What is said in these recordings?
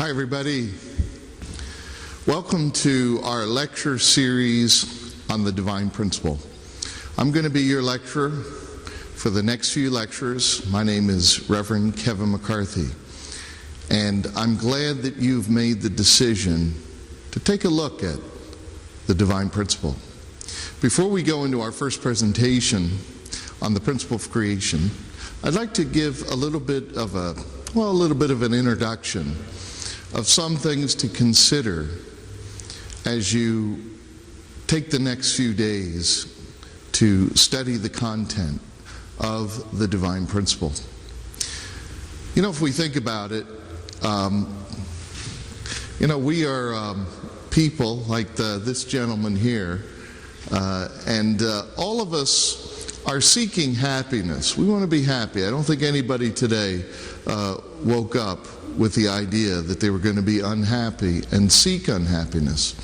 Hi, everybody. Welcome to our lecture series on the divine principle. I'm going to be your lecturer for the next few lectures. My name is Reverend Kevin McCarthy, and I'm glad that you've made the decision to take a look at the divine principle. Before we go into our first presentation on the principle of creation, I'd like to give a little bit of an introduction of some things to consider as you take the next few days to study the content of the divine principle. You know, if we think about it, we are people like this gentleman here, and all of us are seeking happiness. We want to be happy. I don't think anybody today woke up with the idea that they were going to be unhappy and seek unhappiness.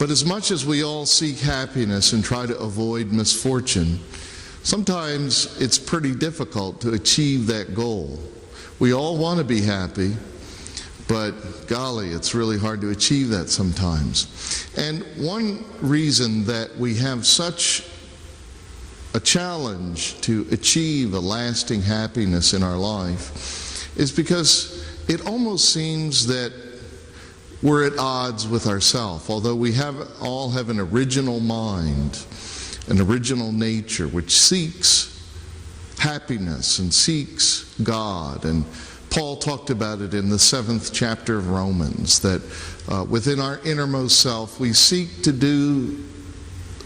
But as much as we all seek happiness and try to avoid misfortune, sometimes it's pretty difficult to achieve that goal. We all want to be happy, but golly, it's really hard to achieve that sometimes. And one reason that we have such a challenge to achieve a lasting happiness in our life is because it almost seems that we're at odds with ourselves. Although we all have an original mind, an original nature which seeks happiness and seeks God. And Paul talked about it in the 7th chapter of Romans, that within our innermost self we seek to do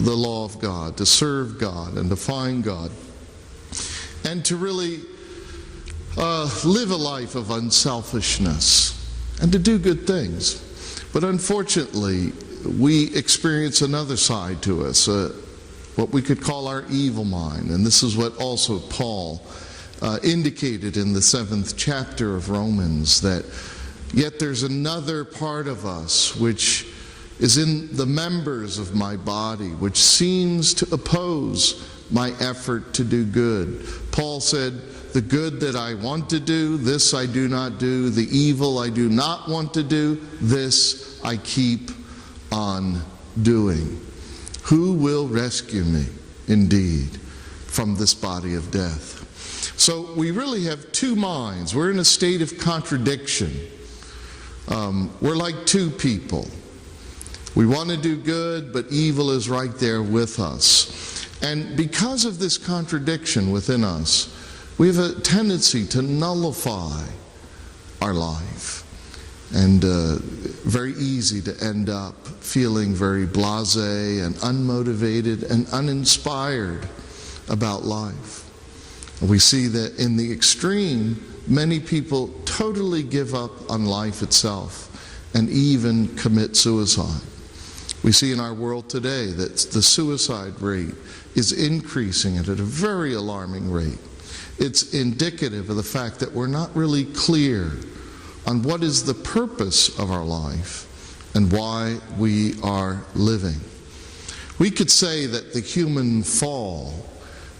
the law of God, to serve God and to find God, and to really live a life of unselfishness and to do good things. But unfortunately, we experience another side to us, what we could call our evil mind. And this is what also Paul indicated in the 7th chapter of Romans, that yet there's another part of us which is in the members of my body, which seems to oppose my effort to do good. Paul said, the good that I want to do, this I do not do. The evil I do not want to do, this I keep on doing. Who will rescue me, indeed, from this body of death? So we really have two minds. We're in a state of contradiction. We're like two people. We want to do good, but evil is right there with us. And because of this contradiction within us, we have a tendency to nullify our life, and very easy to end up feeling very blasé and unmotivated and uninspired about life. And we see that in the extreme, many people totally give up on life itself and even commit suicide. We see in our world today that the suicide rate is increasing at a very alarming rate. It's indicative of the fact that we're not really clear on what is the purpose of our life and why we are living. We could say that the human fall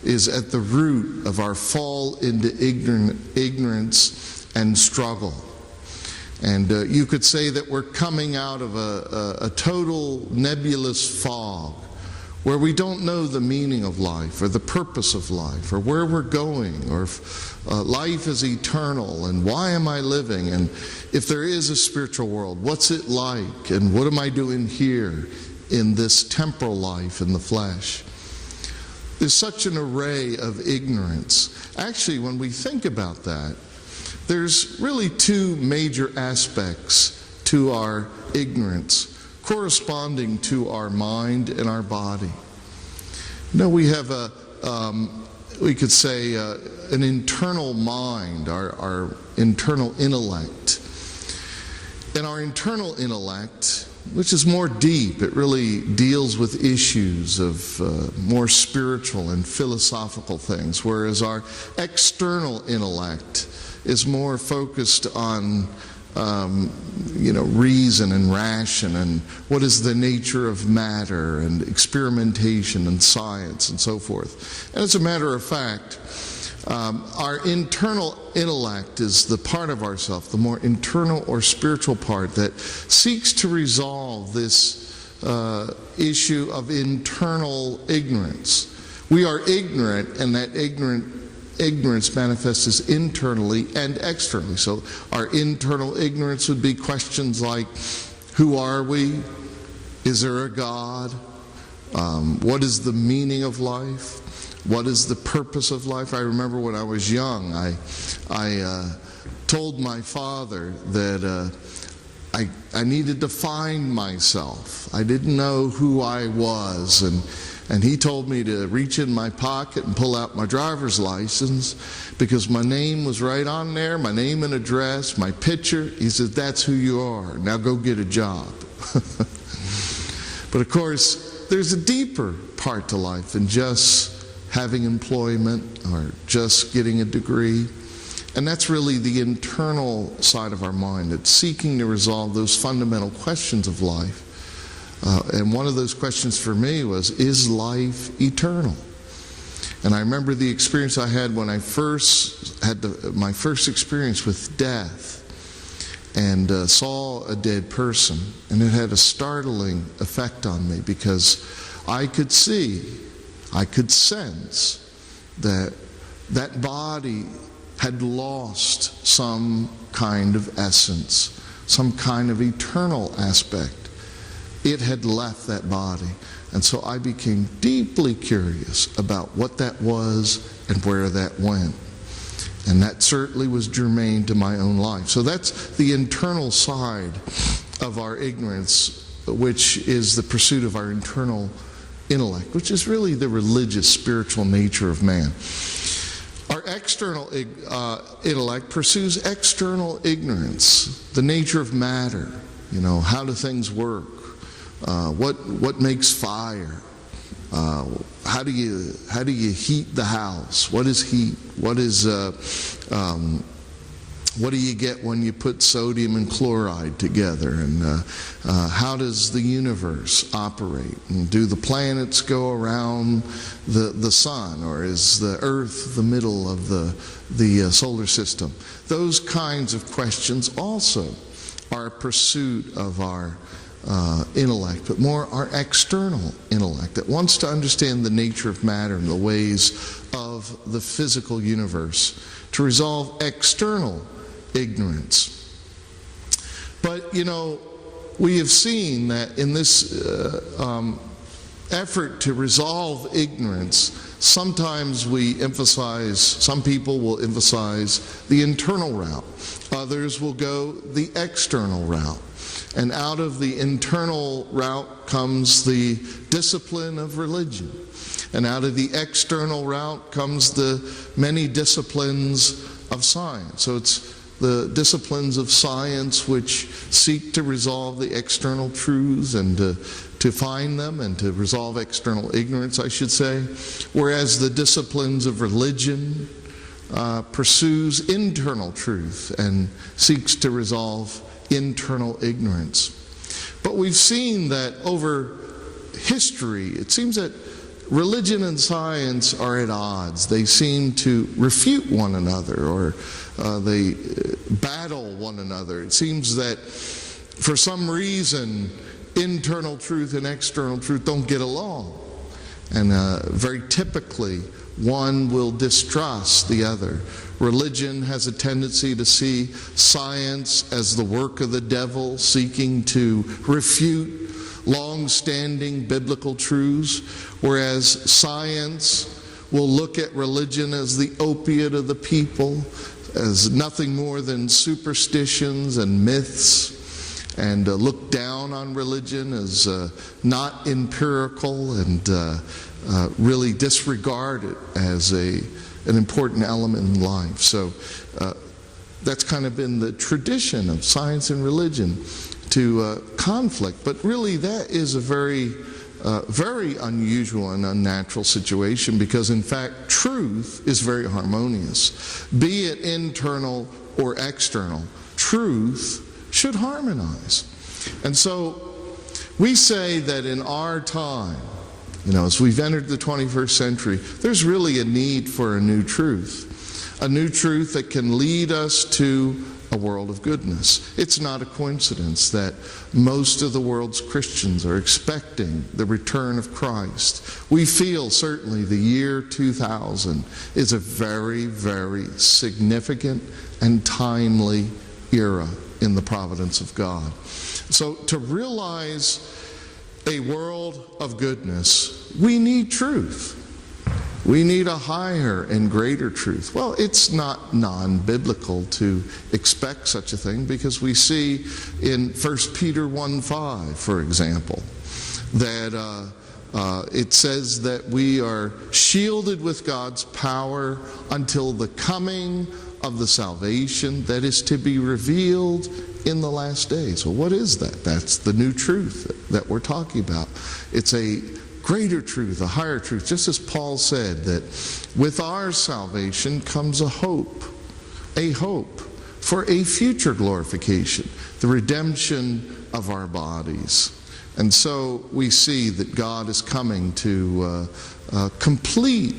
is at the root of our fall into ignorance and struggle. And you could say that we're coming out of a total nebulous fog, where we don't know the meaning of life or the purpose of life or where we're going, or if life is eternal and why am I living, and if there is a spiritual world, what's it like, and what am I doing here in this temporal life in the flesh. There's such an array of ignorance. Actually, when we think about that, there's really two major aspects to our ignorance corresponding to our mind and our body. We have we could say an internal mind, our internal intellect. And our internal intellect, which is more deep, it really deals with issues of more spiritual and philosophical things, whereas our external intellect is more focused on reason and ration and what is the nature of matter and experimentation and science and so forth. And as a matter of fact, Our internal intellect is the part of ourself, the more internal or spiritual part that seeks to resolve this issue of internal ignorance. We are ignorant, and that ignorance manifests internally and externally. So our internal ignorance would be questions like, who are we? Is there a God? What is the meaning of life? What is the purpose of life? I remember when I was young, I told my father that I needed to find myself. I didn't know who I was, and he told me to reach in my pocket and pull out my driver's license because my name was right on there, my name and address, my picture. He said, that's who you are. Now go get a job. But of course, there's a deeper part to life than just having employment or just getting a degree. And that's really the internal side of our mind. It's seeking to resolve those fundamental questions of life. And one of those questions for me was, is life eternal? And I remember the experience I had when I first had my first experience with death and saw a dead person. And it had a startling effect on me because I could see, I could sense that that body had lost some kind of essence, some kind of eternal aspect. It had left that body. And so I became deeply curious about what that was and where that went. And that certainly was germane to my own life. So that's the internal side of our ignorance, which is the pursuit of our internal intellect, which is really the religious, spiritual nature of man. Our external intellect pursues external ignorance, the nature of matter. You know, how do things work? What makes fire? How do you heat the house? What is heat? What do you get when you put sodium and chloride together? And how does the universe operate? And do the planets go around the sun, or is the Earth the middle of the solar system? Those kinds of questions also are a pursuit of our intellect, but more our external intellect that wants to understand the nature of matter and the ways of the physical universe to resolve external ignorance. But, you know, we have seen that in this effort to resolve ignorance, sometimes we emphasize, some people will emphasize the internal route. Others will go the external route. And out of the internal route comes the discipline of religion. And out of the external route comes the many disciplines of science. So it's the disciplines of science which seek to resolve the external truths and to find them and to resolve external ignorance, I should say. Whereas the disciplines of religion pursues internal truth and seeks to resolve internal ignorance. But we've seen that over history, it seems that religion and science are at odds. They seem to refute one another, or they battle one another. It seems that for some reason, internal truth and external truth don't get along. And very typically, one will distrust the other. Religion has a tendency to see science as the work of the devil, seeking to refute long-standing biblical truths, whereas science will look at religion as the opiate of the people, as nothing more than superstitions and myths, and look down on religion as not empirical, and really disregard it as an important element in life. So that's kind of been the tradition of science and religion, to conflict. But really that is a very unusual and unnatural situation, because in fact truth is very harmonious. Be it internal or external, truth should harmonize. And so we say that in our time, you know, as we've entered the 21st century, there's really a need for a new truth. a new truth that can lead us to a world of goodness. It's not a coincidence that most of the world's Christians are expecting the return of Christ. We feel certainly the year 2000 is a very, very significant and timely era in the providence of God. So to realize a world of goodness, we need truth. We need a higher and greater truth. Well, it's not non-biblical to expect such a thing, because we see in 1 Peter 1:5, for example, that it says that we are shielded with God's power until the coming of the salvation that is to be revealed in the last days. Well, what is that? That's the new truth that we're talking about. It's a greater truth, a higher truth. Just as Paul said that with our salvation comes a hope for a future glorification, the redemption of our bodies. And so we see that God is coming to complete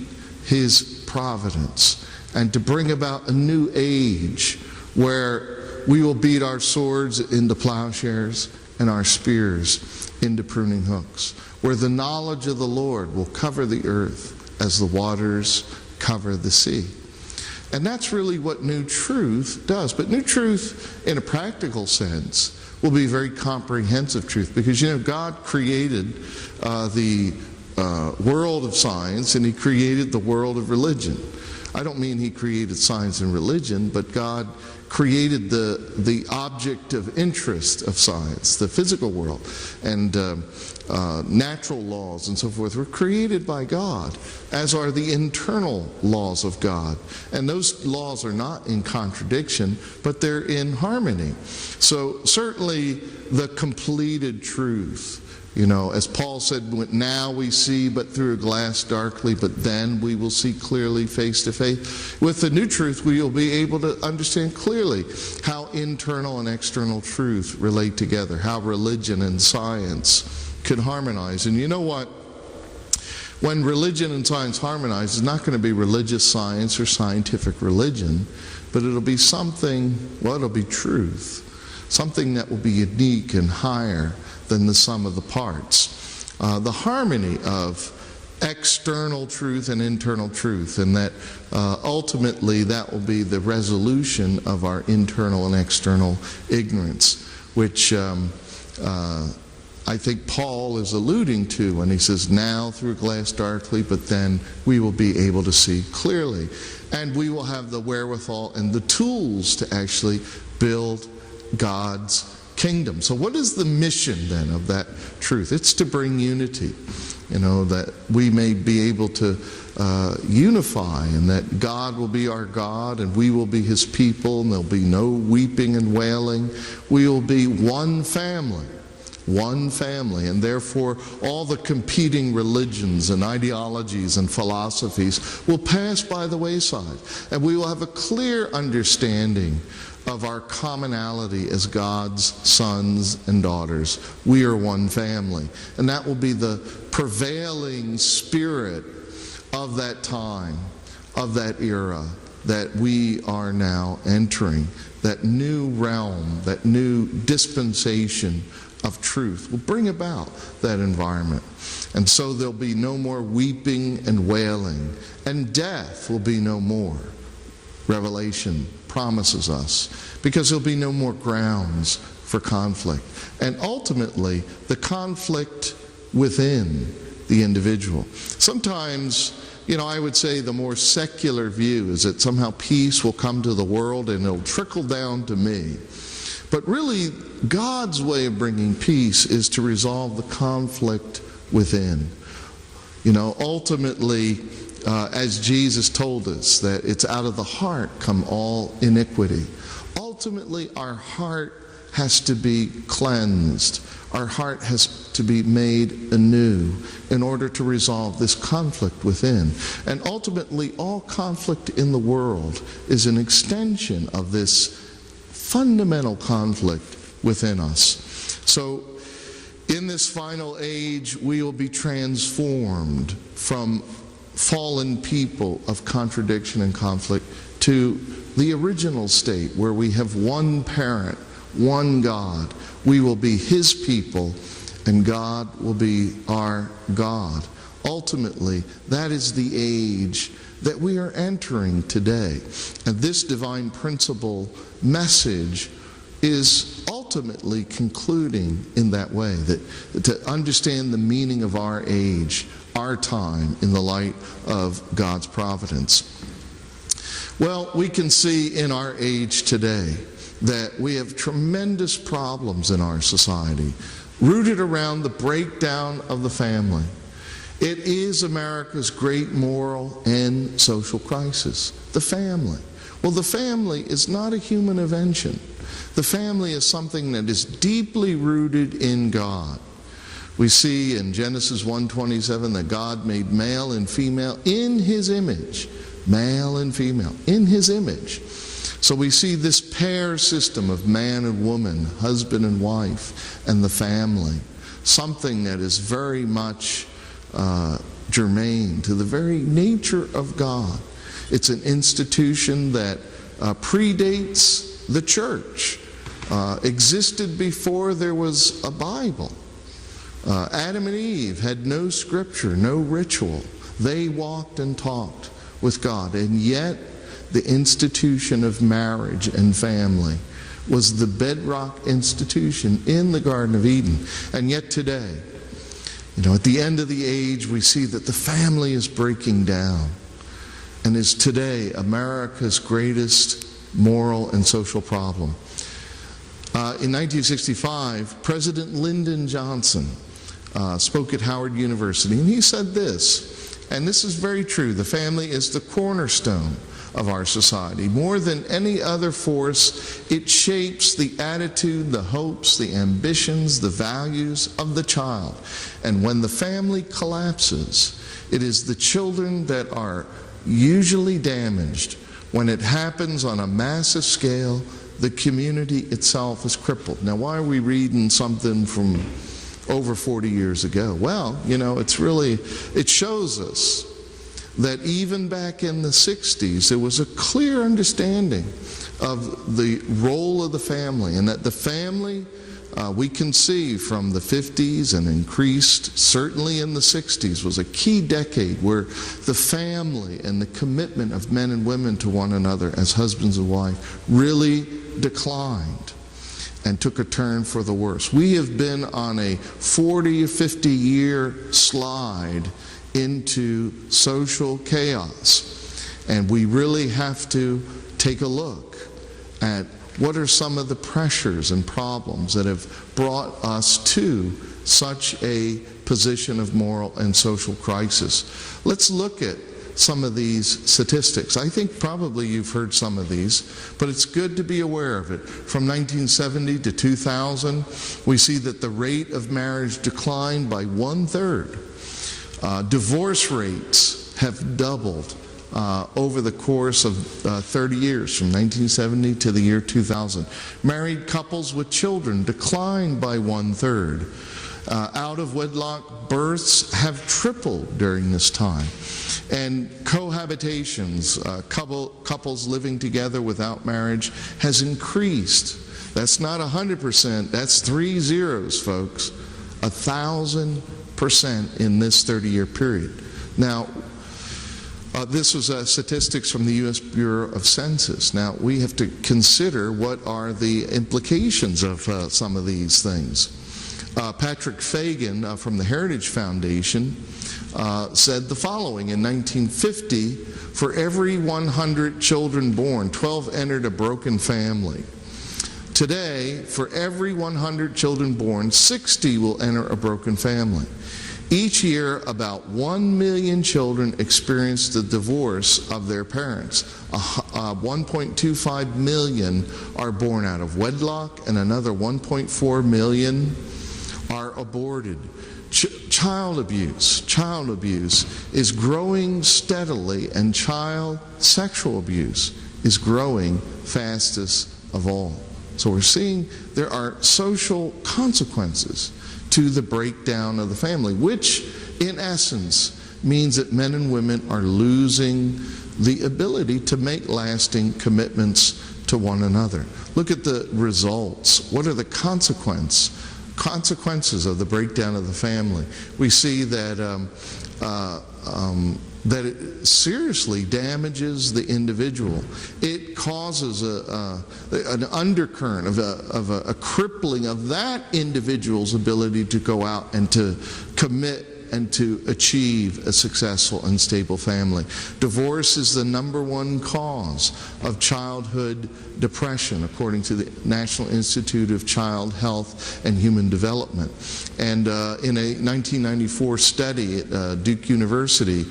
His providence and to bring about a new age where we will beat our swords into plowshares and our spears into pruning hooks, where the knowledge of the Lord will cover the earth as the waters cover the sea. And that's really what new truth does. But new truth, in a practical sense, will be very comprehensive truth, because God created the world of science, and He created the world of religion. I don't mean He created science and religion, but God created the object of interest of science, the physical world, and natural laws and so forth were created by God, as are the internal laws of God. And those laws are not in contradiction, but they're in harmony. So certainly the completed truth, as Paul said, now we see but through a glass darkly, but then we will see clearly face to face. With the new truth, we will be able to understand clearly how internal and external truth relate together, how religion and science could harmonize. And you know what? When religion and science harmonize, it's not going to be religious science or scientific religion, but it'll be it'll be truth. Something that will be unique and higher than the sum of the parts. The harmony of external truth and internal truth, and that ultimately that will be the resolution of our internal and external ignorance, which I think Paul is alluding to when he says, now through a glass darkly, but then we will be able to see clearly. And we will have the wherewithal and the tools to actually build God's kingdom. So what is the mission then of that truth? It's to bring unity, that we may be able to unify, and that God will be our God and we will be His people, and there'll be no weeping and wailing. We will be one family, and therefore all the competing religions and ideologies and philosophies will pass by the wayside, and we will have a clear understanding of our commonality as God's sons and daughters. We are one family. And that will be the prevailing spirit of that time, of that era that we are now entering. That new realm, that new dispensation of truth will bring about that environment. And so there'll be no more weeping and wailing, and death will be no more. Revelation promises us, because there'll be no more grounds for conflict. And ultimately, the conflict within the individual. Sometimes, I would say the more secular view is that somehow peace will come to the world and it'll trickle down to me. But really, God's way of bringing peace is to resolve the conflict within. Ultimately, as Jesus told us, that it's out of the heart come all iniquity. Ultimately, our heart has to be cleansed. Our heart has to be made anew in order to resolve this conflict within. And ultimately, all conflict in the world is an extension of this fundamental conflict within us. So, in this final age, we will be transformed from fallen people of contradiction and conflict to the original state where we have one parent, one God. We will be His people, and God will be our God. Ultimately, that is the age that we are entering today. And this divine principle message is ultimately concluding in that way, that to understand the meaning of our age, our time, in the light of God's providence. Well, we can see in our age today that we have tremendous problems in our society, rooted around the breakdown of the family. It is America's great moral and social crisis, the family. Well, the family is not a human invention. The family is something that is deeply rooted in God. We see in Genesis 1:27 that God made male and female in His image. Male and female, in His image. So we see this pair system of man and woman, husband and wife, and the family. Something that is very much germane to the very nature of God. It's an institution that predates the church, existed before there was a Bible. Adam and Eve had no scripture, no ritual. They walked and talked with God, and yet the institution of marriage and family was the bedrock institution in the Garden of Eden. And yet today, at the end of the age, we see that the family is breaking down and is today America's greatest moral and social problem. In 1965, President Lyndon Johnson spoke at Howard University, and he said this, and this is very true: the family is the cornerstone of our society. More than any other force, it shapes the attitude, the hopes, the ambitions, the values of the child. And when the family collapses, it is the children that are usually damaged. When it happens on a massive scale, the community itself is crippled. Now, why are we reading something from over 40 years ago? Well, it shows us that even back in the 60s, there was a clear understanding of the role of the family, and that the family, we can see from the 50s and increased certainly in the 60s, was a key decade where the family and the commitment of men and women to one another as husbands and wives really declined and took a turn for the worse. We have been on a 40 or 50 year slide into social chaos, and we really have to take a look at what are some of the pressures and problems that have brought us to such a position of moral and social crisis. Let's look at some of these statistics. I think probably you've heard some of these, but it's good to be aware of it. From 1970 to 2000, we see that the rate of marriage declined by 1/3. Divorce rates have doubled over the course of 30 years, from 1970 to the year 2000. Married couples with children declined by 1/3. Out-of-wedlock births have tripled during this time. And cohabitations, couples living together without marriage, has increased. That's not 100%, that's 3 zeros, folks. 1,000% in this 30-year period. Now, this was statistics from the U.S. Bureau of Census. Now, we have to consider what are the implications of some of these things. Patrick Fagan from the Heritage Foundation said the following: in 1950, for every 100 children born, 12 entered a broken family. Today, for every 100 children born, 60 will enter a broken family. Each year, about 1 million children experience the divorce of their parents. 1.25 million are born out of wedlock, and another 1.4 million are aborted. Child abuse is growing steadily, and child sexual abuse is growing fastest of all. So we're seeing there are social consequences to the breakdown of the family, which in essence means that men and women are losing the ability to make lasting commitments to one another. Look at the results. What are the consequences of the breakdown of the family? We see that that it seriously damages the individual. It causes an undercurrent of a crippling of that individual's ability to go out and to commit and to achieve a successful and stable family. Divorce is the #1 cause of childhood depression, according to the National Institute of Child Health and Human Development. And in a 1994 study at Duke University,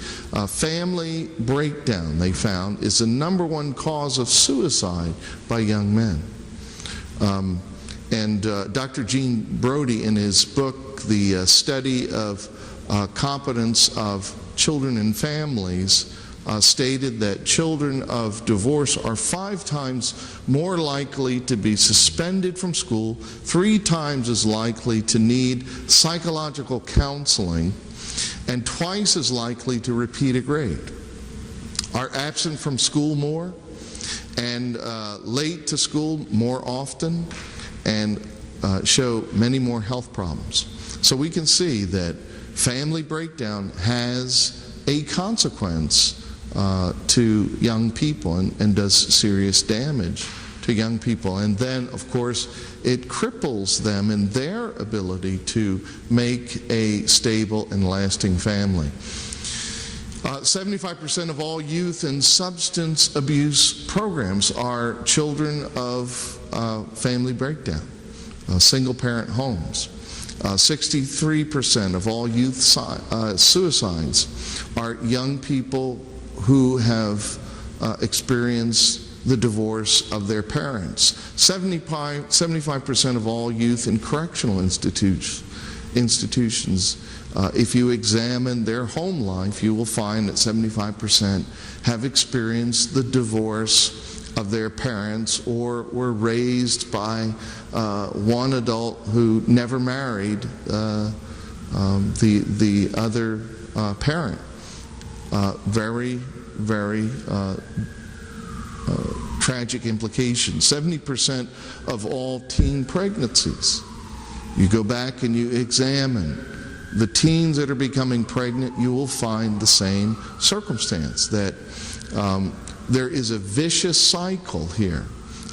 family breakdown, they found, is the #1 cause of suicide by young men. Dr. Gene Brody, in his book, The Study of Competence of Children and Families, stated that children of divorce are 5 times more likely to be suspended from school, 3 times as likely to need psychological counseling, and twice as likely to repeat a grade, are absent from school more, and late to school more often, and show many more health problems. So we can see that family breakdown has a consequence to young people and does serious damage to young people. And then, of course, it cripples them in their ability to make a stable and lasting family. 75% of all youth and substance abuse programs are children of family breakdown, single-parent homes. 63% of all youth suicides are young people who have experienced the divorce of their parents. 75% of all youth in correctional institutions, if you examine their home life, you will find that 75% have experienced the divorce of their parents or were raised by one adult who never married the other parent. Very, very tragic implications. 70% of all teen pregnancies. You go back and you examine the teens that are becoming pregnant, you will find the same circumstance, that there is a vicious cycle here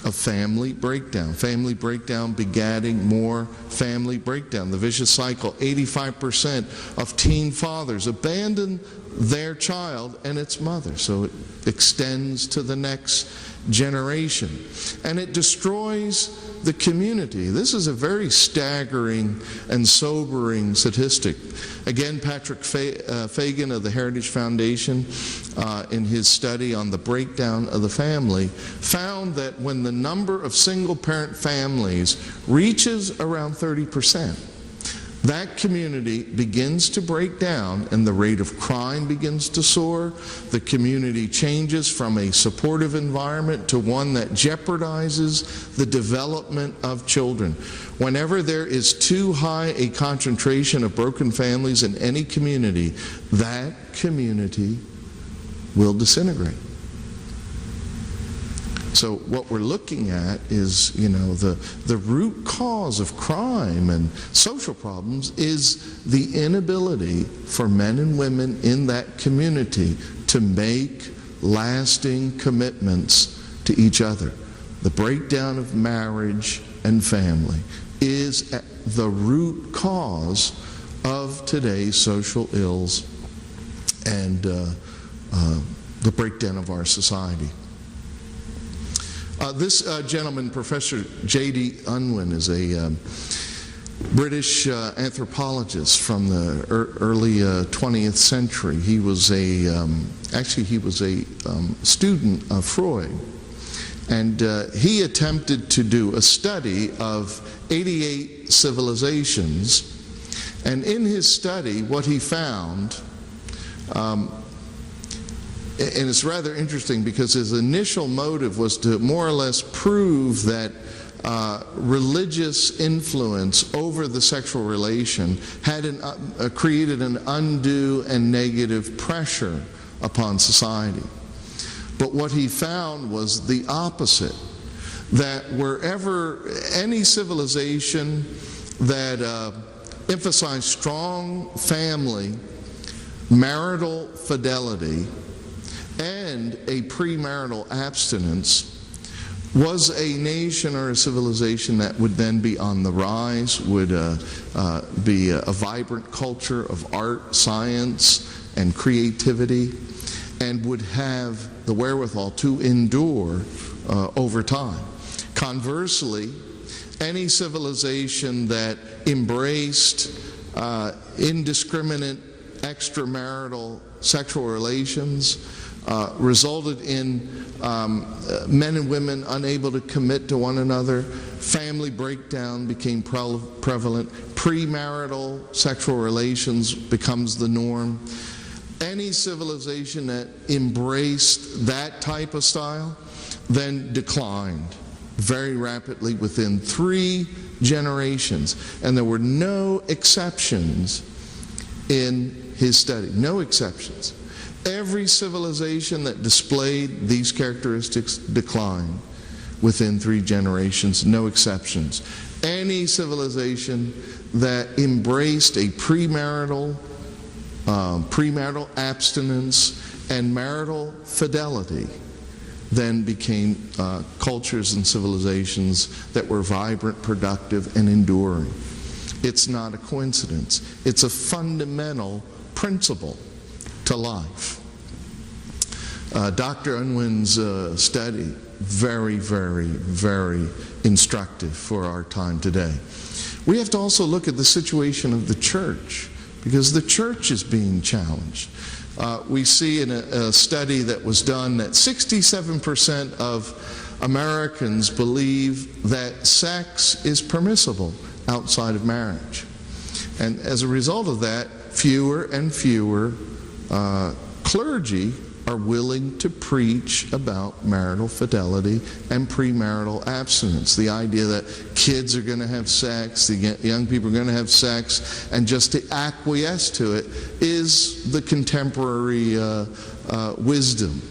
of family breakdown. Family breakdown begatting more family breakdown. The vicious cycle, 85% of teen fathers abandon their child and its mother. So it extends to the next generation. And it destroys the community. This is a very staggering and sobering statistic. Again, Patrick Fagan of the Heritage Foundation, in his study on the breakdown of the family, found that when the number of single-parent families reaches around 30%, that community begins to break down and the rate of crime begins to soar. The community changes from a supportive environment to one that jeopardizes the development of children. Whenever there is too high a concentration of broken families in any community, that community will disintegrate. So what we're looking at is, the root cause of crime and social problems is the inability for men and women in that community to make lasting commitments to each other. The breakdown of marriage and family is the root cause of today's social ills and the breakdown of our society. This gentleman, Professor J.D. Unwin, is a British anthropologist from the early 20th century. He was a student of Freud, and he attempted to do a study of 88 civilizations. And in his study, what he found, and it's rather interesting because his initial motive was to more or less prove that religious influence over the sexual relation had created an undue and negative pressure upon society. But what he found was the opposite, that wherever any civilization that emphasized strong family, marital fidelity, and a premarital abstinence was a nation or a civilization that would then be on the rise, would be a vibrant culture of art, science, and creativity, and would have the wherewithal to endure over time. Conversely, any civilization that embraced indiscriminate extramarital sexual relations resulted in men and women unable to commit to one another. Family breakdown became prevalent. Premarital sexual relations becomes the norm. Any civilization that embraced that type of style then declined very rapidly within 3 generations. And there were no exceptions in his study. No exceptions. Every civilization that displayed these characteristics declined within 3 generations, no exceptions. Any civilization that embraced a premarital abstinence and marital fidelity then became cultures and civilizations that were vibrant, productive, and enduring. It's not a coincidence. It's a fundamental principle to life. Dr. Unwin's study, very, very, very instructive for our time today. We have to also look at the situation of the church, because the church is being challenged. We see in a study that was done that 67% of Americans believe that sex is permissible outside of marriage. And as a result of that, fewer and fewer clergy are willing to preach about marital fidelity and premarital abstinence. The idea that kids are going to have sex, the young people are going to have sex, and just to acquiesce to it is the contemporary wisdom.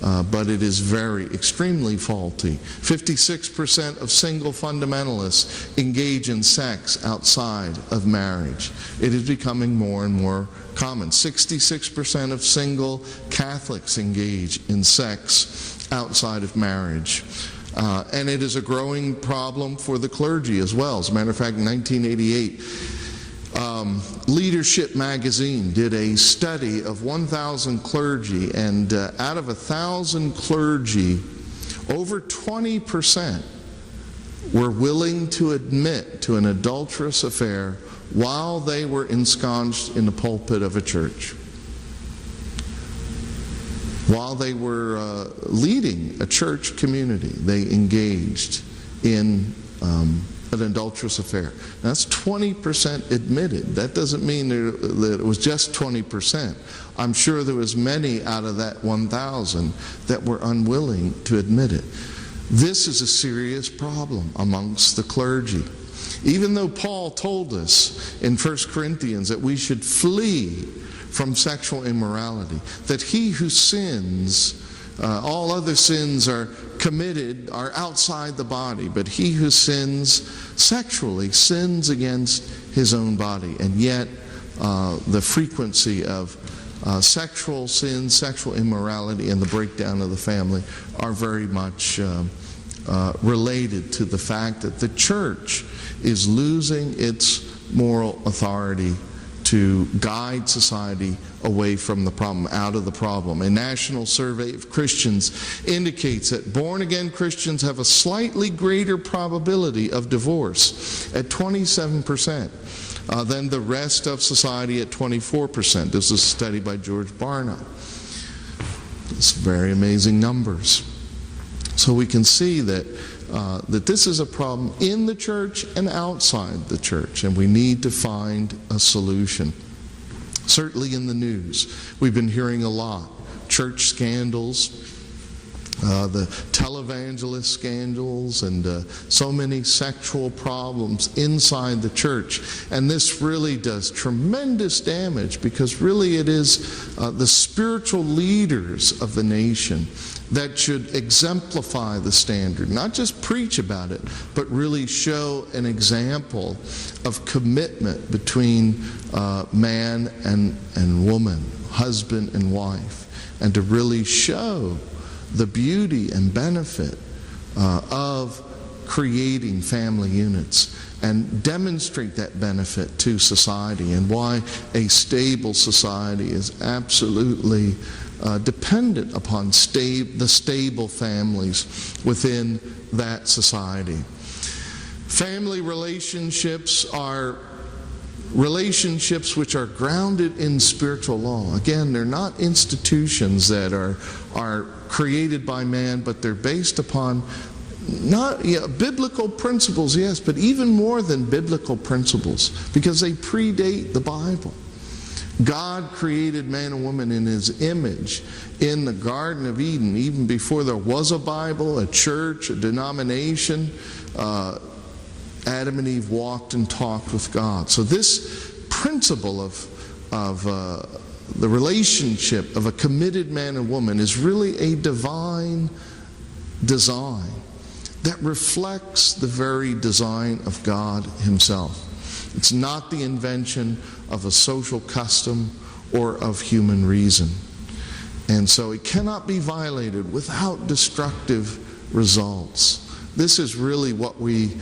But it is extremely faulty. 56% of single fundamentalists engage in sex outside of marriage. It is becoming more and more common. 66% of single Catholics engage in sex outside of marriage. And it is a growing problem for the clergy as well. As a matter of fact, in 1988, Leadership magazine did a study of 1,000 clergy, and out of 1,000 clergy, over 20% were willing to admit to an adulterous affair while they were ensconced in the pulpit of a church. While they were leading a church community, they engaged in an adulterous affair. That's 20% admitted. That doesn't mean that it was just 20%. I'm sure there was many out of that 1,000 that were unwilling to admit it. This is a serious problem amongst the clergy. Even though Paul told us in 1 Corinthians that we should flee from sexual immorality, that he who sins, all other sins are outside the body, but he who sins sexually sins against his own body. And yet the frequency of sexual sin, sexual immorality, and the breakdown of the family are very much related to the fact that the church is losing its moral authority to guide society away from the problem, out of the problem. A national survey of Christians indicates that born-again Christians have a slightly greater probability of divorce at 27% than the rest of society at 24%. This is a study by George Barna. It's very amazing numbers. So we can see that this is a problem in the church and outside the church, and we need to find a solution. Certainly in the news, we've been hearing a lot. Church scandals, the televangelist scandals and so many sexual problems inside the church. And this really does tremendous damage, because really it is the spiritual leaders of the nation that should exemplify the standard, not just preach about it, but really show an example of commitment between man and woman, husband and wife, and to really show the beauty and benefit of creating family units and demonstrate that benefit to society, and why a stable society is absolutely dependent upon the stable families within that society. Family relationships are relationships which are grounded in spiritual law. Again, they're not institutions that are created by man, but they're based upon biblical principles, yes, but even more than biblical principles, because they predate the Bible. God created man and woman in His image in the Garden of Eden, even before there was a Bible, a church, a denomination. Adam and Eve walked and talked with God. So this principle of the relationship of a committed man and woman is really a divine design that reflects the very design of God Himself. It's not the invention of a social custom or of human reason. And so it cannot be violated without destructive results. This is really what we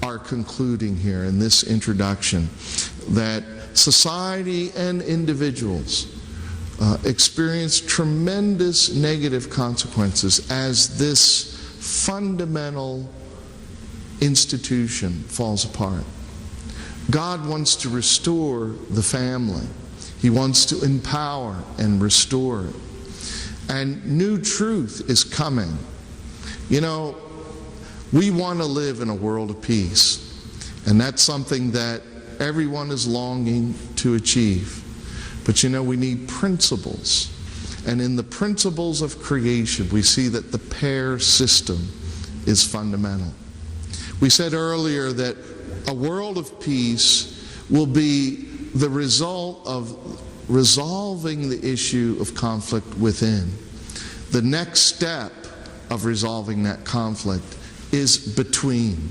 are concluding here in this introduction, that society and individuals experience tremendous negative consequences as this fundamental institution falls apart. God wants to restore the family. He wants to empower and restore it. And new truth is coming. You know, we want to live in a world of peace, and that's something that everyone is longing to achieve. But you know, we need principles. And in the principles of creation, we see that the pair system is fundamental. We said earlier that a world of peace will be the result of resolving the issue of conflict within. The next step of resolving that conflict is between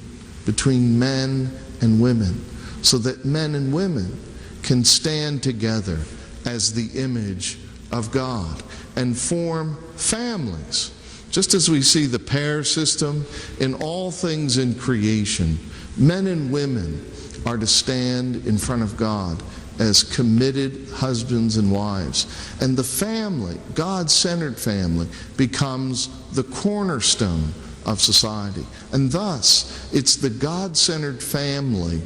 men and women, so that men and women can stand together as the image of God and form families. Just as we see the pair system in all things in creation, men and women are to stand in front of God as committed husbands and wives. And the family, God-centered family, becomes the cornerstone of society. And thus, it's the God-centered family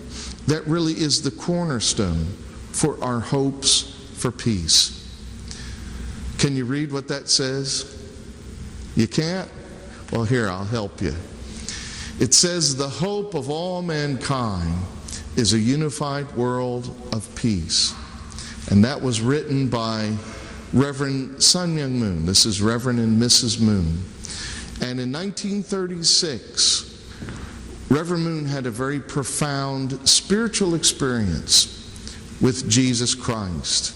that really is the cornerstone for our hopes for peace. Can you read what that says? You can't? Well, here, I'll help you. It says, the hope of all mankind is a unified world of peace. And that was written by Reverend Sun Myung Moon. This is Reverend and Mrs. Moon. And in 1936, Reverend Moon had a very profound spiritual experience with Jesus Christ.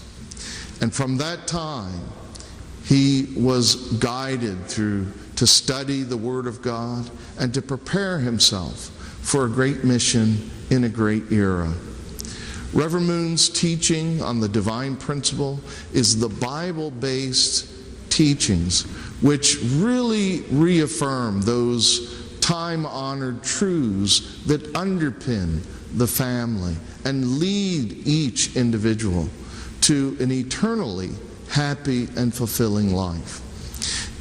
And from that time, he was guided to study the Word of God and to prepare himself for a great mission in a great era. Reverend Moon's teaching on the divine principle is the Bible-based teachings which really reaffirm those time-honored truths that underpin the family and lead each individual to an eternally happy and fulfilling life.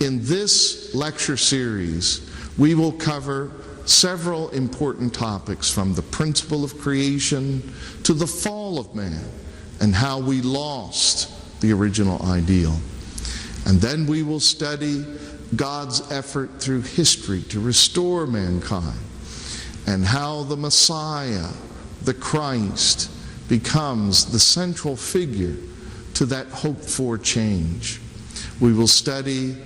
In this lecture series, we will cover several important topics, from the principle of creation to the fall of man and how we lost the original ideal. And then we will study God's effort through history to restore mankind, and how the Messiah, the Christ, becomes the central figure to that hoped-for change. We will study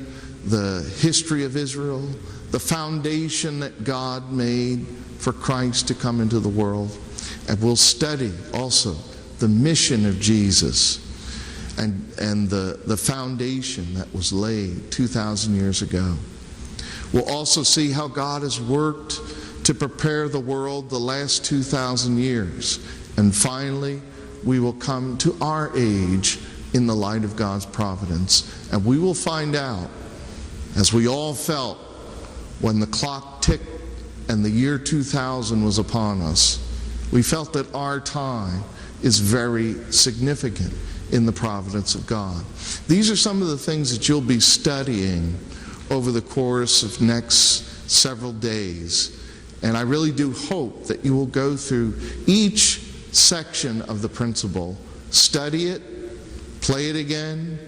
the history of Israel, the foundation that God made for Christ to come into the world. And we'll study also the mission of Jesus and the foundation that was laid 2,000 years ago. We'll also see how God has worked to prepare the world the last 2,000 years. And finally, we will come to our age in the light of God's providence. And we will find out, as we all felt when the clock ticked and the year 2000 was upon us, we felt that our time is very significant in the providence of God. These are some of the things that you'll be studying over the course of next several days. And I really do hope that you will go through each section of the principle, study it, play it again,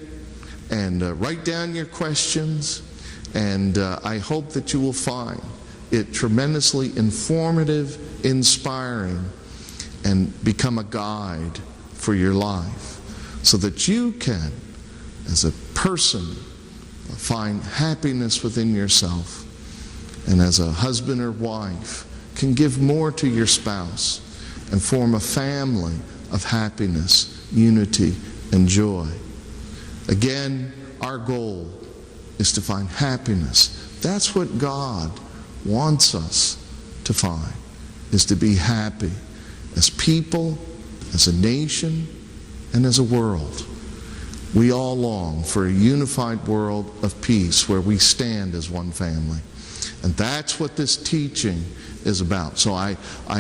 and write down your questions. And I hope that you will find it tremendously informative, inspiring, and become a guide for your life, so that you can, as a person, find happiness within yourself, and as a husband or wife, can give more to your spouse and form a family of happiness, unity, and joy. Again, our goal is to find happiness. That's what God wants us to find, is to be happy as people, as a nation, and as a world. We all long for a unified world of peace where we stand as one family. And that's what this teaching is about. So I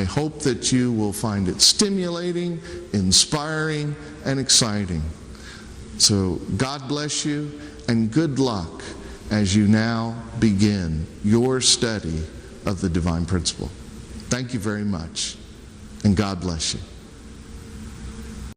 hope that you will find it stimulating, inspiring, and exciting. So God bless you, and good luck as you now begin your study of the divine principle. Thank you very much, and God bless you.